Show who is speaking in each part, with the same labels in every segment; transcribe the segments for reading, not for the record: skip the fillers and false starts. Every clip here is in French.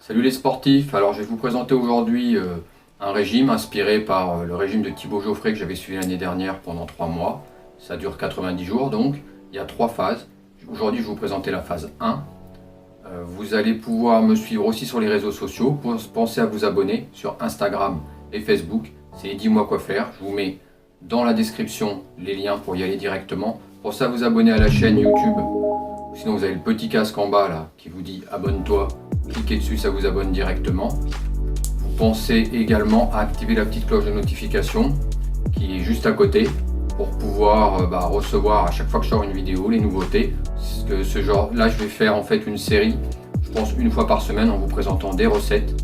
Speaker 1: Salut les sportifs, alors je vais vous présenter aujourd'hui un régime inspiré par le régime de Thibaut Geoffrey que j'avais suivi l'année dernière pendant 3 mois. Ça dure 90 jours donc, il y a 3 phases. Aujourd'hui je vais vous présenter la phase 1. Vous allez pouvoir me suivre aussi sur les réseaux sociaux. Pensez à vous abonner sur Instagram et Facebook. C'est Dis-moi quoi faire. Je vous mets dans la description les liens pour y aller directement. Pensez à vous abonner à la chaîne YouTube. Sinon vous avez le petit casque en bas là qui vous dit abonne-toi. Cliquez dessus, ça vous abonne directement. Vous pensez également à activer la petite cloche de notification qui est juste à côté pour pouvoir recevoir à chaque fois que je sors une vidéo les nouveautés. Ce genre là, je vais faire en fait une série, je pense une fois par semaine, en vous présentant des recettes,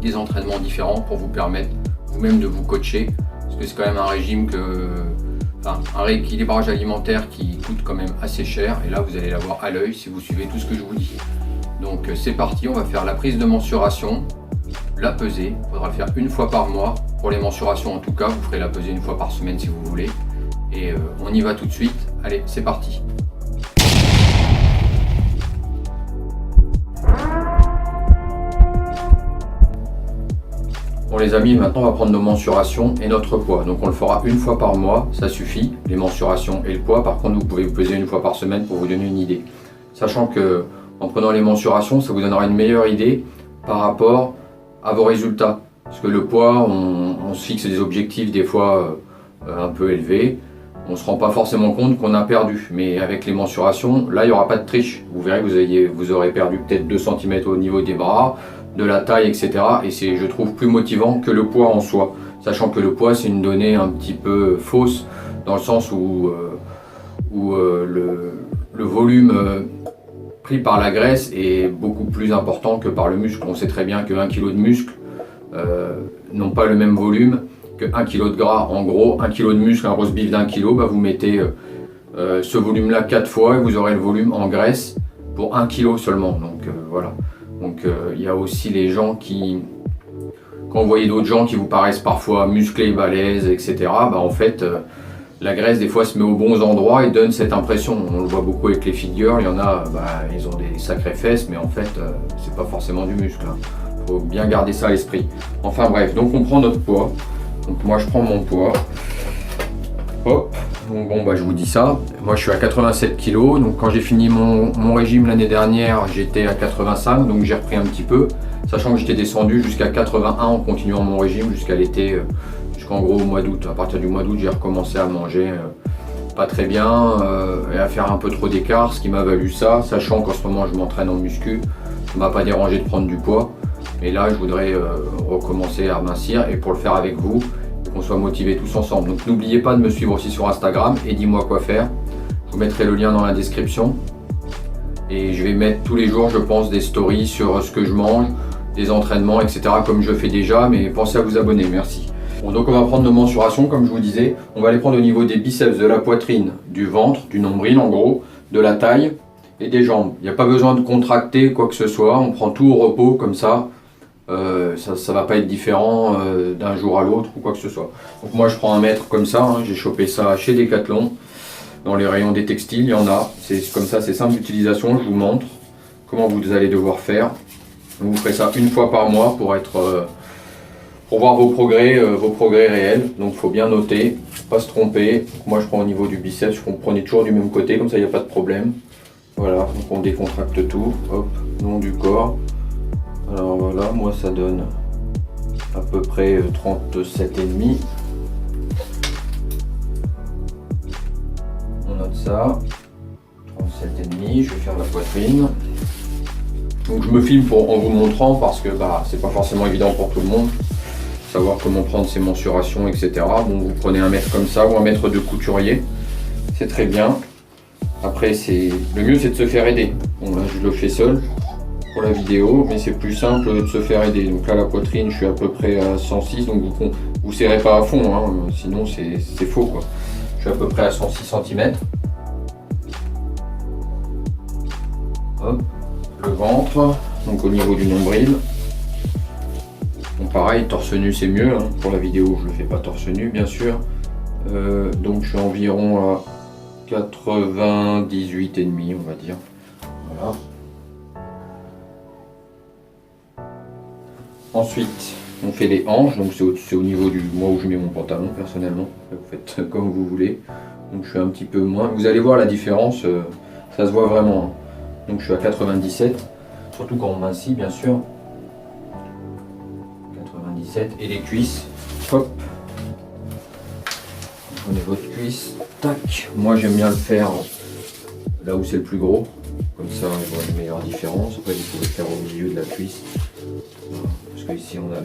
Speaker 1: des entraînements différents pour vous permettre vous-même de vous coacher, parce que c'est quand même un régime un rééquilibrage alimentaire qui coûte quand même assez cher, et là vous allez l'avoir à l'œil si vous suivez tout ce que je vous dis. Donc c'est parti, on va faire la prise de mensuration, la pesée, il faudra le faire une fois par mois, pour les mensurations en tout cas, vous ferez la pesée une fois par semaine si vous voulez, et on y va tout de suite, allez c'est parti. Bon les amis, maintenant on va prendre nos mensurations et notre poids, donc on le fera une fois par mois, ça suffit, les mensurations et le poids. Par contre vous pouvez vous peser une fois par semaine pour vous donner une idée, sachant que en prenant les mensurations, ça vous donnera une meilleure idée par rapport à vos résultats. Parce que le poids, on se fixe des objectifs des fois un peu élevés. On ne se rend pas forcément compte qu'on a perdu. Mais avec les mensurations, là, il n'y aura pas de triche. Vous verrez que vous aurez perdu peut-être 2 cm au niveau des bras, de la taille, etc. Et c'est, je trouve, plus motivant que le poids en soi. Sachant que le poids, c'est une donnée un petit peu fausse, dans le sens où le volume pris par la graisse est beaucoup plus important que par le muscle. On sait très bien que 1 kg de muscle n'ont pas le même volume que 1 kg de gras. En gros, 1 kg de muscle, un roast beef d'1 kg, vous mettez ce volume là 4 fois et vous aurez le volume en graisse pour 1 kg seulement. Donc voilà. Donc il y a aussi les gens qui, quand vous voyez d'autres gens qui vous paraissent parfois musclés, balèzes, etc., en fait la graisse des fois se met aux bons endroits et donne cette impression. On le voit beaucoup avec les fit girls, il y en a, ils ont des sacrées fesses, mais en fait c'est pas forcément du muscle. Faut bien garder ça à l'esprit. Enfin bref, donc on prend notre poids. Donc moi je prends mon poids. Hop. Donc bon je vous dis ça. Moi je suis à 87 kg. Donc quand j'ai fini mon régime l'année dernière, j'étais à 85, donc j'ai repris un petit peu. Sachant que j'étais descendu jusqu'à 81 en continuant mon régime jusqu'à l'été. En gros au mois d'août. À partir du mois d'août, j'ai recommencé à manger pas très bien et à faire un peu trop d'écart, ce qui m'a valu ça, sachant qu'en ce moment je m'entraîne en muscu. Ça m'a pas dérangé de prendre du poids, mais là je voudrais recommencer à mincir, et pour le faire avec vous, qu'on soit motivés tous ensemble. Donc n'oubliez pas de me suivre aussi sur Instagram et dis-moi quoi faire. Je vous mettrai le lien dans la description, et je vais mettre tous les jours, je pense, des stories sur ce que je mange, des entraînements, etc., comme je fais déjà. Mais pensez à vous abonner, merci. Bon, donc on va prendre nos mensurations, comme je vous disais. On va les prendre au niveau des biceps, de la poitrine, du ventre, du nombril en gros, de la taille et des jambes. Il n'y a pas besoin de contracter quoi que ce soit, on prend tout au repos comme ça. Ça va pas être différent d'un jour à l'autre ou quoi que ce soit. Donc moi je prends un mètre comme ça, j'ai chopé ça chez Decathlon. Dans les rayons des textiles, il y en a. C'est comme ça, c'est simple d'utilisation, je vous montre comment vous allez devoir faire. Vous ferez ça une fois par mois pour voir vos progrès réels. Donc il faut bien noter, pas se tromper. Donc, moi je prends au niveau du biceps, vous prenez toujours du même côté, comme ça il n'y a pas de problème. Voilà, donc on décontracte tout, hop, long du corps. Alors voilà, moi ça donne à peu près 37,5. On note ça, 37,5, je vais faire la poitrine. Donc je me filme en vous montrant, parce que c'est pas forcément évident pour tout le monde. Savoir comment prendre ses mensurations, etc. Bon, vous prenez un mètre comme ça ou un mètre de couturier, c'est très bien. Après, le mieux c'est de se faire aider. Bon là je le fais seul pour la vidéo, mais c'est plus simple de se faire aider. Donc là la poitrine, je suis à peu près à 106, donc vous serrez pas à fond, hein, sinon c'est faux quoi. Je suis à peu près à 106 cm. Hop, le ventre, donc au niveau du nombril. Bon, pareil, torse nu c'est mieux, hein. Pour la vidéo je le fais pas torse nu bien sûr. Donc je suis environ à 98,5 on va dire. Voilà. Ensuite, on fait les hanches, donc c'est au niveau du moi où je mets mon pantalon personnellement. Vous faites comme vous voulez. Donc je suis un petit peu moins. Vous allez voir la différence, ça se voit vraiment. Donc je suis à 97, surtout quand on mincit bien sûr. 97 et les cuisses, hop. Vous prenez votre cuisse, tac. Moi j'aime bien le faire là où c'est le plus gros. Comme ça, on voit une meilleure différence. Après, vous pouvez le faire au milieu de la cuisse. Parce que ici, on a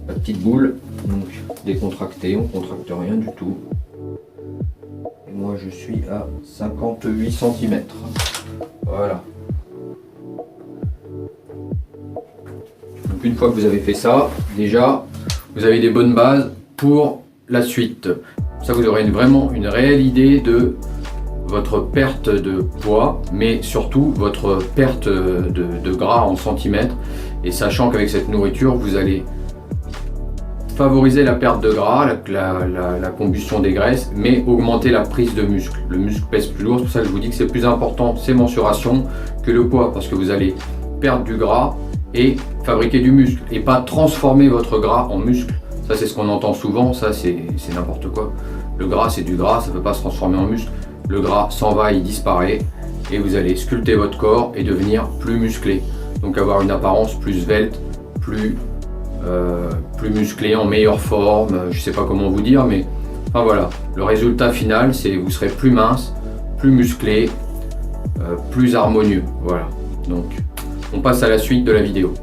Speaker 1: la petite boule. Donc, décontractée, on ne contracte rien du tout. Et moi, je suis à 58 cm. Voilà. Donc, une fois que vous avez fait ça, déjà, vous avez des bonnes bases pour la suite. Ça, vous aurez vraiment une réelle idée de votre perte de poids, mais surtout votre perte de gras en centimètres. Et sachant qu'avec cette nourriture, vous allez favoriser la perte de gras, la combustion des graisses, mais augmenter la prise de muscle. Le muscle pèse plus lourd, c'est pour ça que je vous dis que c'est plus important ces mensurations que le poids, parce que vous allez perdre du gras et fabriquer du muscle, et pas transformer votre gras en muscle. Ça, c'est ce qu'on entend souvent, ça c'est n'importe quoi. Le gras, c'est du gras, ça ne peut pas se transformer en muscle. Le gras s'en va, il disparaît et vous allez sculpter votre corps et devenir plus musclé. Donc avoir une apparence plus svelte, plus musclé, en meilleure forme, je sais pas comment vous dire, mais enfin voilà. Le résultat final, c'est vous serez plus mince, plus musclé, plus harmonieux. Voilà. Donc on passe à la suite de la vidéo.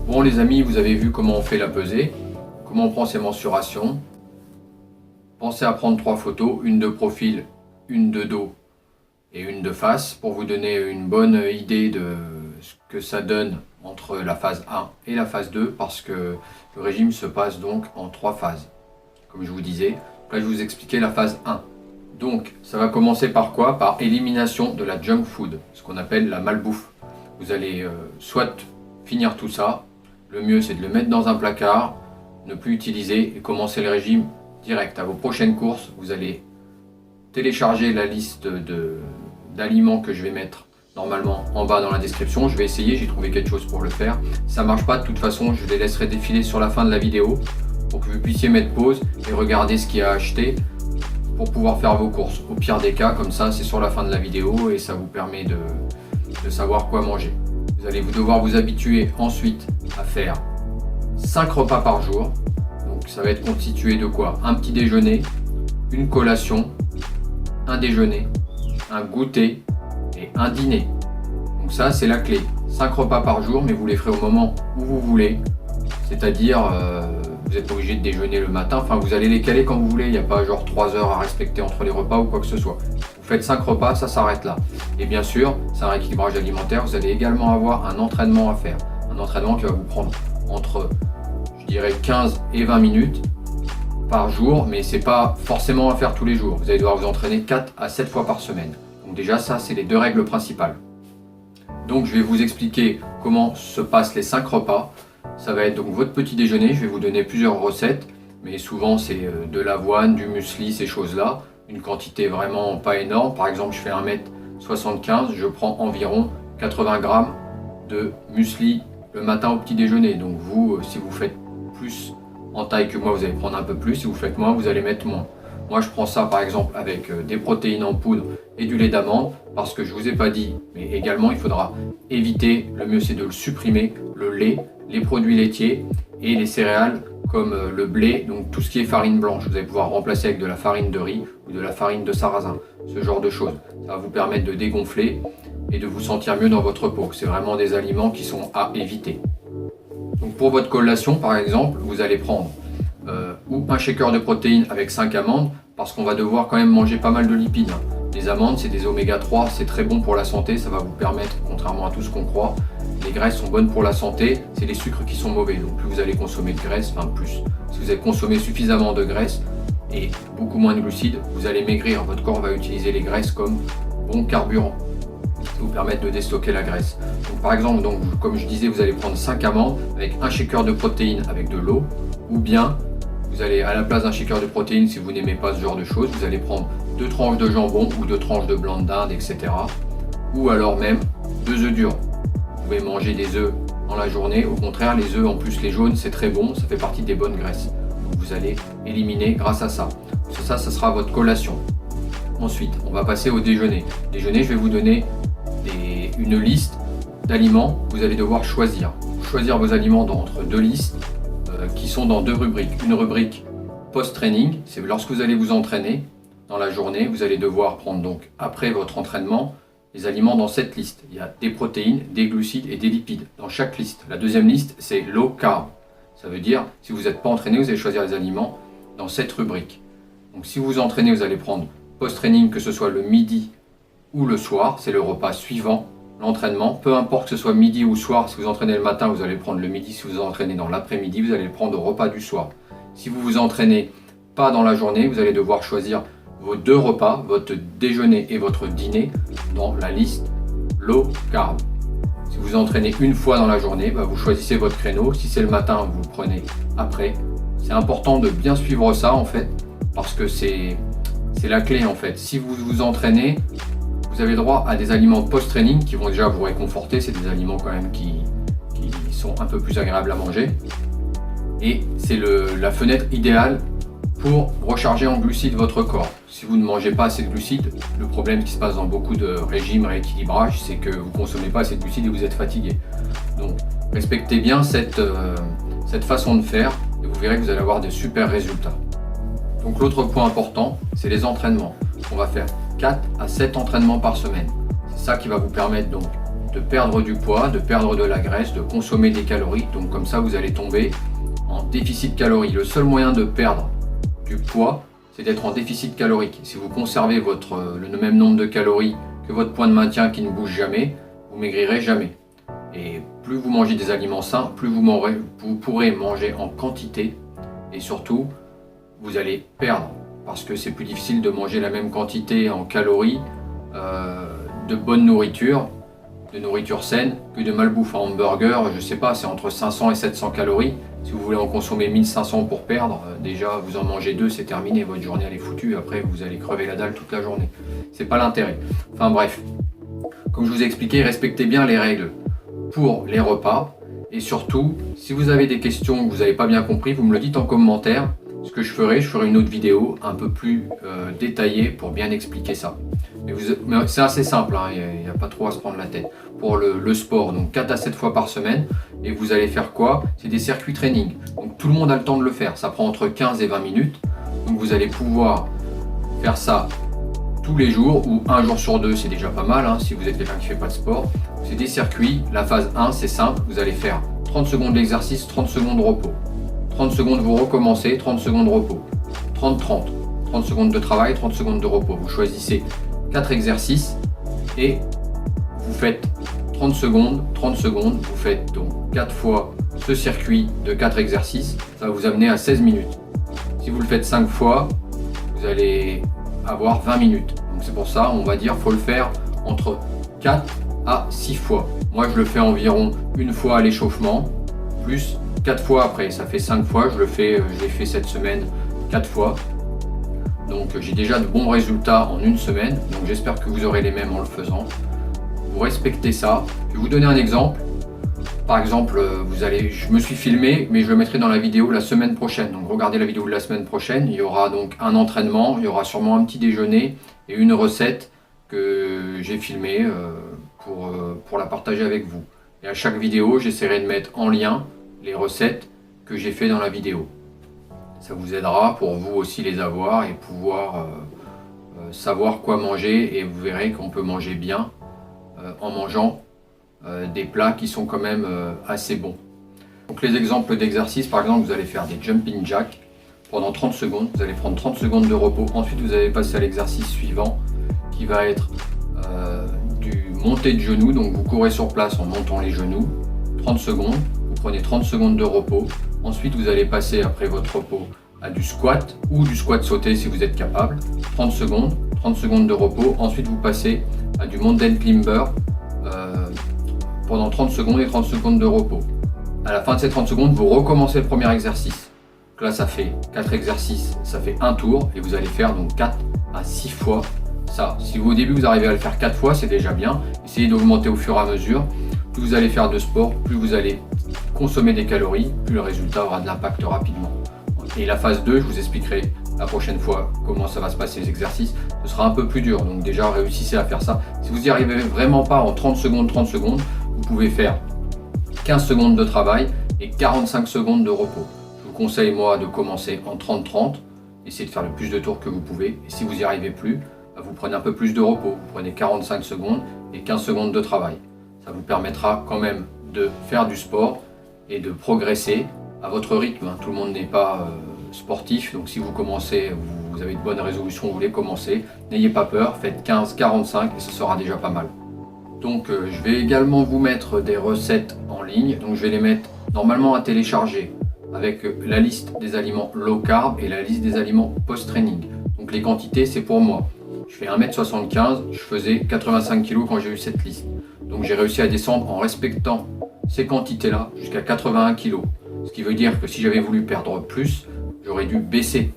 Speaker 1: Bon les amis, vous avez vu comment on fait la pesée, comment on prend ses mensurations. Pensez à prendre 3 photos, une de profil, une de dos et une de face pour vous donner une bonne idée de ce que ça donne entre la phase 1 et la phase 2, parce que le régime se passe donc en 3 phases. Comme je vous disais, là je vais vous expliquer la phase 1. Donc ça va commencer par quoi? Par élimination de la junk food, ce qu'on appelle la malbouffe. Vous allez soit finir tout ça, le mieux c'est de le mettre dans un placard, ne plus utiliser et commencer le régime direct. À vos prochaines courses, vous allez télécharger la liste d'aliments que je vais mettre normalement en bas dans la description. Je vais essayer, j'ai trouvé quelque chose pour le faire. Si ça marche pas, de toute façon, je les laisserai défiler sur la fin de la vidéo pour que vous puissiez mettre pause et regarder ce qu'il y a à acheter pour pouvoir faire vos courses. Au pire des cas, comme ça, c'est sur la fin de la vidéo et ça vous permet de savoir quoi manger. Vous allez devoir vous habituer ensuite à faire 5 repas par jour. Donc ça va être constitué de quoi? Un petit déjeuner, une collation, un déjeuner, un goûter et un dîner. Donc ça c'est la clé. 5 repas par jour, mais vous les ferez au moment où vous voulez. C'est-à-dire, vous êtes obligé de déjeuner le matin, enfin vous allez les caler quand vous voulez, il n'y a pas genre 3 heures à respecter entre les repas ou quoi que ce soit. Vous faites 5 repas, ça s'arrête là. Et bien sûr, c'est un rééquilibrage alimentaire, vous allez également avoir un entraînement à faire. Un entraînement qui va vous prendre entre, je dirais, 15 et 20 minutes par jour, mais c'est pas forcément à faire tous les jours. Vous allez devoir vous entraîner 4 à 7 fois par semaine. Donc déjà ça, c'est les 2 règles principales. Donc je vais vous expliquer comment se passent les 5 repas. Ça va être donc votre petit déjeuner, je vais vous donner plusieurs recettes, mais souvent c'est de l'avoine, du muesli, ces choses-là. Une quantité vraiment pas énorme. Par exemple, je fais 1m75, je prends environ 80 grammes de muesli le matin au petit déjeuner. Donc vous, si vous faites plus en taille que moi, vous allez prendre un peu plus. Si vous faites moins, vous allez mettre moins. Moi, je prends ça par exemple avec des protéines en poudre et du lait d'amande, parce que je vous ai pas dit, mais également il faudra éviter, le mieux c'est de le supprimer, le lait, les produits laitiers et les céréales comme le blé, donc tout ce qui est farine blanche. Vous allez pouvoir remplacer avec de la farine de riz ou de la farine de sarrasin, ce genre de choses. Ça va vous permettre de dégonfler et de vous sentir mieux dans votre peau. C'est vraiment des aliments qui sont à éviter. Donc pour votre collation par exemple, vous allez prendre ou un shaker de protéines avec 5 amandes, parce qu'on va devoir quand même manger pas mal de lipides. Les amandes, c'est des oméga 3, c'est très bon pour la santé, ça va vous permettre, contrairement à tout ce qu'on croit, les graisses sont bonnes pour la santé, c'est les sucres qui sont mauvais. Donc plus vous allez consommer de graisse, enfin plus, si vous allez consommer suffisamment de graisse et beaucoup moins de glucides, vous allez maigrir. Votre corps va utiliser les graisses comme bon carburant, vous permettre de déstocker la graisse. Donc par exemple, donc, comme je disais, vous allez prendre 5 amandes avec un shaker de protéines avec de l'eau, ou bien vous allez, à la place d'un shaker de protéines, si vous n'aimez pas ce genre de choses, vous allez prendre 2 tranches de jambon ou 2 tranches de blanc de dinde, etc. Ou alors même 2 œufs durs. Vous pouvez manger des œufs dans la journée. Au contraire, les œufs, en plus les jaunes, c'est très bon, ça fait partie des bonnes graisses. Donc vous allez éliminer grâce à ça. Ça sera votre collation. Ensuite, on va passer au déjeuner. Déjeuner, je vais vous donner une liste d'aliments que vous allez devoir choisir. Choisir vos aliments entre deux listes qui sont dans deux rubriques. Une rubrique post-training, c'est lorsque vous allez vous entraîner dans la journée, vous allez devoir prendre donc après votre entraînement les aliments dans cette liste. Il y a des protéines, des glucides et des lipides dans chaque liste. La deuxième liste, c'est low carb. Ça veut dire, si vous n'êtes pas entraîné, vous allez choisir les aliments dans cette rubrique. Donc si vous vous entraînez, vous allez prendre post-training, que ce soit le midi ou le soir, c'est le repas suivant l'entraînement. Peu importe que ce soit midi ou soir, si vous entraînez le matin, vous allez prendre le midi. Si vous vous entraînez dans l'après-midi, vous allez le prendre au repas du soir. Si vous vous entraînez pas dans la journée, vous allez devoir choisir vos deux repas, votre déjeuner et votre dîner, dans la liste low carb. Si vous entraînez une fois dans la journée, vous choisissez votre créneau. Si c'est le matin, vous le prenez après. C'est important de bien suivre ça en fait, parce que c'est la clé en fait. Si vous vous entraînez, vous avez droit à des aliments post-training qui vont déjà vous réconforter. C'est des aliments quand même qui sont un peu plus agréables à manger. Et c'est la fenêtre idéale pour recharger en glucides votre corps. Si vous ne mangez pas assez de glucides, le problème qui se passe dans beaucoup de régimes rééquilibrage, c'est que vous ne consommez pas assez de glucides et vous êtes fatigué. Donc respectez bien cette façon de faire et vous verrez que vous allez avoir des super résultats. Donc l'autre point important, c'est les entraînements. On va faire 4 à 7 entraînements par semaine. C'est ça qui va vous permettre donc de perdre du poids, de perdre de la graisse, de consommer des calories. Donc comme ça, vous allez tomber en déficit calorique. Le seul moyen de perdre du poids, c'est d'être en déficit calorique. Si vous conservez le même nombre de calories que votre point de maintien qui ne bouge jamais, vous maigrirez jamais. Et plus vous mangez des aliments sains, plus vous pourrez manger en quantité et surtout, vous allez perdre parce que c'est plus difficile de manger la même quantité en calories de bonne nourriture, de nourriture saine, que de malbouffe. En hamburger, je sais pas, c'est entre 500 et 700 calories. Si vous voulez en consommer 1500 pour perdre, déjà vous en mangez 2, c'est terminé, votre journée elle est foutue, après vous allez crever la dalle toute la journée. C'est pas l'intérêt. Enfin bref, comme je vous ai expliqué, respectez bien les règles pour les repas et surtout, si vous avez des questions que vous n'avez pas bien compris, vous me le dites en commentaire. Ce que je ferai une autre vidéo un peu plus détaillée pour bien expliquer ça. Mais c'est assez simple, hein, il n'y a pas trop à se prendre la tête. Pour le sport, donc 4 à 7 fois par semaine, et vous allez faire quoi? C'est des circuits training. Donc tout le monde a le temps de le faire, ça prend entre 15 et 20 minutes. Donc vous allez pouvoir faire ça tous les jours, ou un jour sur deux, c'est déjà pas mal, hein, si vous êtes quelqu'un qui ne fait pas de sport. C'est des circuits, la phase 1 c'est simple, vous allez faire 30 secondes d'exercice, 30 secondes de repos. 30 secondes vous recommencez, 30 secondes de repos. 30-30, 30 secondes de travail, 30 secondes de repos. Vous choisissez 4 exercices et vous faites 30 secondes, vous faites donc 4 fois ce circuit de 4 exercices, ça va vous amener à 16 minutes. Si vous le faites 5 fois, vous allez avoir 20 minutes. Donc c'est pour ça, on va dire, faut le faire entre 4 à 6 fois. Moi je le fais environ une fois à l'échauffement, plus 4 fois après, ça fait 5 fois, je l'ai fait cette semaine 4 fois. Donc j'ai déjà de bons résultats en une semaine, donc j'espère que vous aurez les mêmes en le faisant. Vous respectez ça. Je vais vous donner un exemple. Par exemple, je me suis filmé, mais je le mettrai dans la vidéo la semaine prochaine. Donc regardez la vidéo de la semaine prochaine, il y aura donc un entraînement, il y aura sûrement un petit déjeuner et une recette que j'ai filmée pour la partager avec vous. Et à chaque vidéo, j'essaierai de mettre en lien les recettes que j'ai fait dans la vidéo. Ça vous aidera pour vous aussi les avoir et pouvoir savoir quoi manger, et vous verrez qu'on peut manger bien en mangeant des plats qui sont quand même assez bons. Donc les exemples d'exercices, par exemple, vous allez faire des jumping jacks pendant 30 secondes, vous allez prendre 30 secondes de repos, ensuite vous allez passer à l'exercice suivant qui va être du monté de genoux, donc vous courez sur place en montant les genoux, 30 secondes, vous prenez 30 secondes de repos, ensuite vous allez passer après votre repos à du squat ou du squat sauté si vous êtes capable, 30 secondes de repos, ensuite vous passez à du mountain climber pendant 30 secondes et 30 secondes de repos. À la fin de ces 30 secondes, vous recommencez le premier exercice. Donc là, ça fait 4 exercices, ça fait un tour et vous allez faire donc 4 à 6 fois ça. Si au début vous arrivez à le faire 4 fois, c'est déjà bien. Essayez d'augmenter au fur et à mesure. plus vous allez faire de sport, plus vous allez consommer des calories, plus le résultat aura de l'impact rapidement. Et la phase 2, je vous expliquerai la prochaine fois comment ça va se passer les exercices. Ce sera un peu plus dur, donc déjà réussissez à faire ça. Si vous n'y arrivez vraiment pas en 30 secondes, vous pouvez faire 15 secondes de travail et 45 secondes de repos. Je vous conseille moi de commencer en 30-30, essayez de faire le plus de tours que vous pouvez. Et si vous n'y arrivez plus, vous prenez un peu plus de repos, vous prenez 45 secondes et 15 secondes de travail. Ça vous permettra quand même de faire du sport et de progresser à votre rythme. Tout le monde n'est pas sportif, donc si vous commencez, vous avez de bonnes résolutions, vous voulez commencer, n'ayez pas peur, faites 15-45 et ce sera déjà pas mal. Donc je vais également vous mettre des recettes en ligne, donc je vais les mettre normalement à télécharger avec la liste des aliments low carb et la liste des aliments post-training. Donc les quantités c'est pour moi. Je fais 1m75, je faisais 85 kg quand j'ai eu cette liste. Donc j'ai réussi à descendre en respectant ces quantités-là jusqu'à 81 kg. Ce qui veut dire que si j'avais voulu perdre plus, j'aurais dû baisser.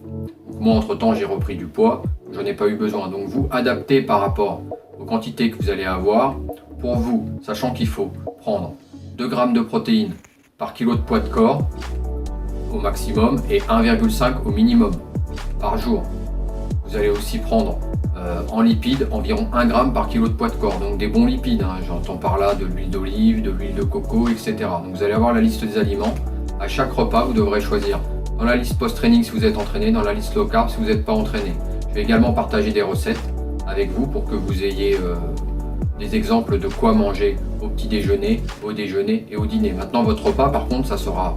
Speaker 1: Donc moi, entre-temps, j'ai repris du poids, je n'en ai pas eu besoin. Donc vous adaptez par rapport aux quantités que vous allez avoir. Pour vous, sachant qu'il faut prendre 2 g de protéines par kilo de poids de corps au maximum et 1,5 au minimum par jour. Vous allez aussi prendre en lipides environ 1 g par kilo de poids de corps, donc des bons lipides, j'entends par là de l'huile d'olive, de l'huile de coco, etc. Donc vous allez avoir la liste des aliments. À chaque repas, vous devrez choisir dans la liste post-training si vous êtes entraîné, dans la liste low carb si vous n'êtes pas entraîné. Je vais également partager des recettes avec vous pour que vous ayez des exemples de quoi manger au petit déjeuner, au déjeuner et au dîner. Maintenant, votre repas, par contre, ça sera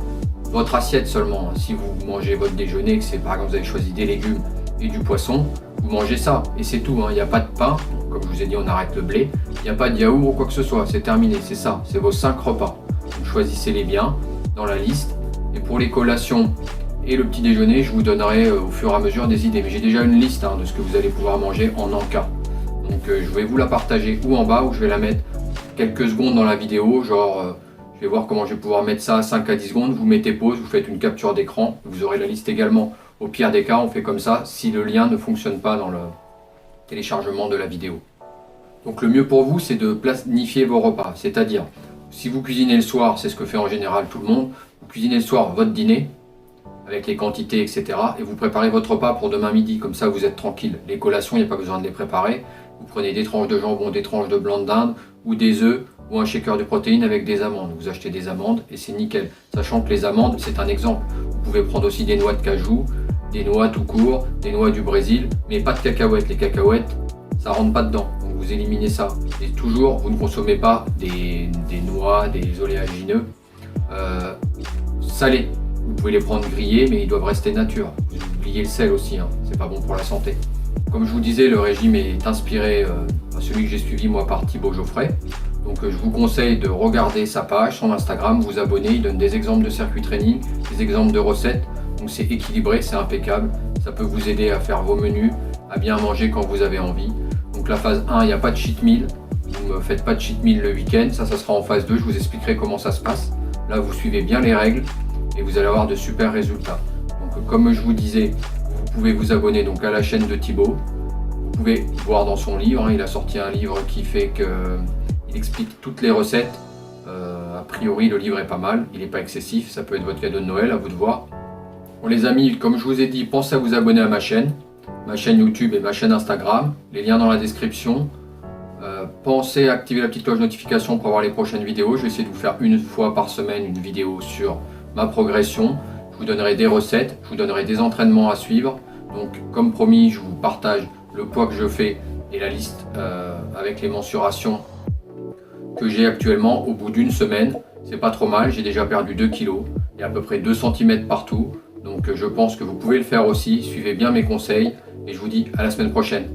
Speaker 1: votre assiette seulement. Si vous mangez votre déjeuner et que c'est par exemple vous avez choisi des légumes et du poisson, vous mangez ça et c'est tout. Il n'y a pas de pain, comme je vous ai dit, on arrête le blé. Il n'y a pas de yaourt ou quoi que ce soit, c'est terminé, c'est ça, c'est vos 5 repas. Donc choisissez-les bien dans la liste. Et pour les collations et le petit déjeuner, je vous donnerai au fur et à mesure des idées. Mais j'ai déjà une liste de ce que vous allez pouvoir manger en encas. Donc je vais vous la partager ou en bas ou je vais la mettre quelques secondes dans la vidéo. Genre, je vais voir comment je vais pouvoir mettre ça à 5 à 10 secondes. Vous mettez pause, vous faites une capture d'écran. Vous aurez la liste également. Au pire des cas, on fait comme ça si le lien ne fonctionne pas dans le téléchargement de la vidéo. Donc le mieux pour vous, c'est de planifier vos repas. C'est-à-dire, si vous cuisinez le soir, c'est ce que fait en général tout le monde. Vous cuisinez le soir votre dîner avec les quantités, etc. Et vous préparez votre repas pour demain midi. Comme ça, vous êtes tranquille. Les collations, il n'y a pas besoin de les préparer. Vous prenez des tranches de jambon, des tranches de blanc de dinde ou des œufs ou un shaker de protéines avec des amandes. Vous achetez des amandes et c'est nickel. Sachant que les amandes, c'est un exemple. Vous pouvez prendre aussi des noix de cajou, des noix tout court, des noix du Brésil, mais pas de cacahuètes. Les cacahuètes, ça rentre pas dedans. Donc vous éliminez ça. Et toujours, vous ne consommez pas des noix, des oléagineux salés. Vous pouvez les prendre grillés, mais ils doivent rester nature. Vous oubliez le sel aussi, c'est pas bon pour la santé. Comme je vous disais, le régime est inspiré à celui que j'ai suivi moi par Thibaut Geoffrey. Donc je vous conseille de regarder sa page, son Instagram, vous abonner. Il donne des exemples de circuit training, des exemples de recettes. Donc c'est équilibré, c'est impeccable. Ça peut vous aider à faire vos menus, à bien manger quand vous avez envie. Donc la phase 1, il n'y a pas de cheat meal. Vous ne faites pas de cheat meal le week-end. Ça sera en phase 2. Je vous expliquerai comment ça se passe. Là, vous suivez bien les règles et vous allez avoir de super résultats. Donc comme je vous disais, vous pouvez vous abonner donc à la chaîne de Thibaut. Vous pouvez voir dans son livre, il a sorti un livre qui fait qu'il explique toutes les recettes. A priori, le livre est pas mal, il n'est pas excessif, ça peut être votre cadeau de Noël, à vous de voir. Bon les amis, comme je vous ai dit, pensez à vous abonner à ma chaîne YouTube et ma chaîne Instagram, les liens dans la description. Pensez à activer la petite cloche de notification pour avoir les prochaines vidéos. Je vais essayer de vous faire une fois par semaine une vidéo sur ma progression. Je vous donnerai des recettes, je vous donnerai des entraînements à suivre. Donc comme promis, je vous partage le poids que je fais et la liste avec les mensurations que j'ai actuellement au bout d'une semaine. C'est pas trop mal, j'ai déjà perdu 2 kg et à peu près 2 cm partout. Donc je pense que vous pouvez le faire aussi. Suivez bien mes conseils et je vous dis à la semaine prochaine.